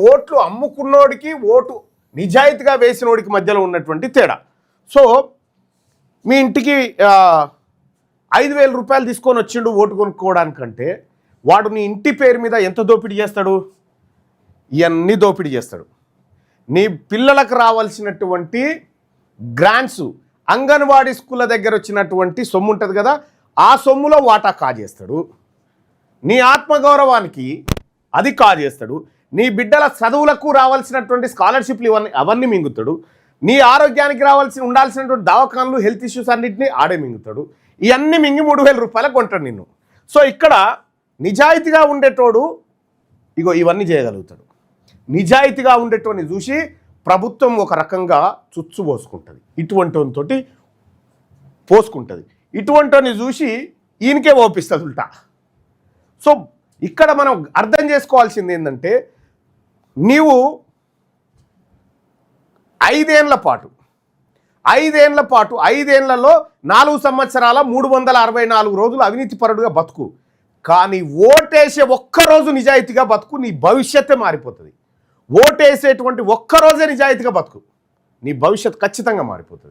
ఓట్లు అమ్ముకున్నోడికి ఓటు నిజాయితీగా వేసినోడికి మధ్యలో ఉన్నటువంటి తేడా. సో మీ ఇంటికి 5,000 రూపాయలు తీసుకొని వచ్చిండు ఓటు కొనుక్కోవడానికంటే వాడు నీ ఇంటి పేరు మీద ఎంత దోపిడీ చేస్తాడు? ఇవన్నీ దోపిడీ చేస్తాడు. నీ పిల్లలకు రావాల్సినటువంటి గ్రాంట్స్, అంగన్వాడీ స్కూళ్ళ దగ్గర వచ్చినటువంటి సొమ్ము ఉంటుంది కదా, ఆ సొమ్ములో వాటా కాజేస్తాడు. నీ ఆత్మగౌరవానికి అది కాజేస్తాడు. నీ బిడ్డల చదువులకు రావాల్సినటువంటి స్కాలర్షిప్లు అవన్నీ మింగుతాడు. నీ ఆరోగ్యానికి ఉండాల్సినటువంటి దవాఖాన్లు, హెల్త్ ఇష్యూస్ అన్నింటినీ ఆడే మింగుతాడు. ఇవన్నీ మింగి 3,000 రూపాయలకు కొంటాడు నిన్ను. సో ఇక్కడ నిజాయితీగా ఉండేటోడు ఇగో ఇవన్నీ చేయగలుగుతాడు. నిజాయితీగా ఉండేటోని చూసి ప్రభుత్వం ఒక రకంగా చుచ్చు పోసుకుంటుంది, ఇటువంటితోటి పోసుకుంటుంది. ఇటువంటిని చూసి ఈయనకే ఓపిస్తుంది ఉల్టా. సో ఇక్కడ మనం అర్థం చేసుకోవాల్సింది ఏంటంటే, నీవు 5 ఏళ్ల పాటు 5 ఏళ్లలో 4 సంవత్సరాల 364 రోజులు అవినీతి పరుడుగా బతుకు. కానీ ఓటేసే ఒక్కరోజు నిజాయితీగా బతుకు, నీ భవిష్యత్తే మారిపోతుంది. ఓటేసేటువంటి ఒక్కరోజే నిజాయితీగా బతుకు, నీ భవిష్యత్తు ఖచ్చితంగా మారిపోతుంది.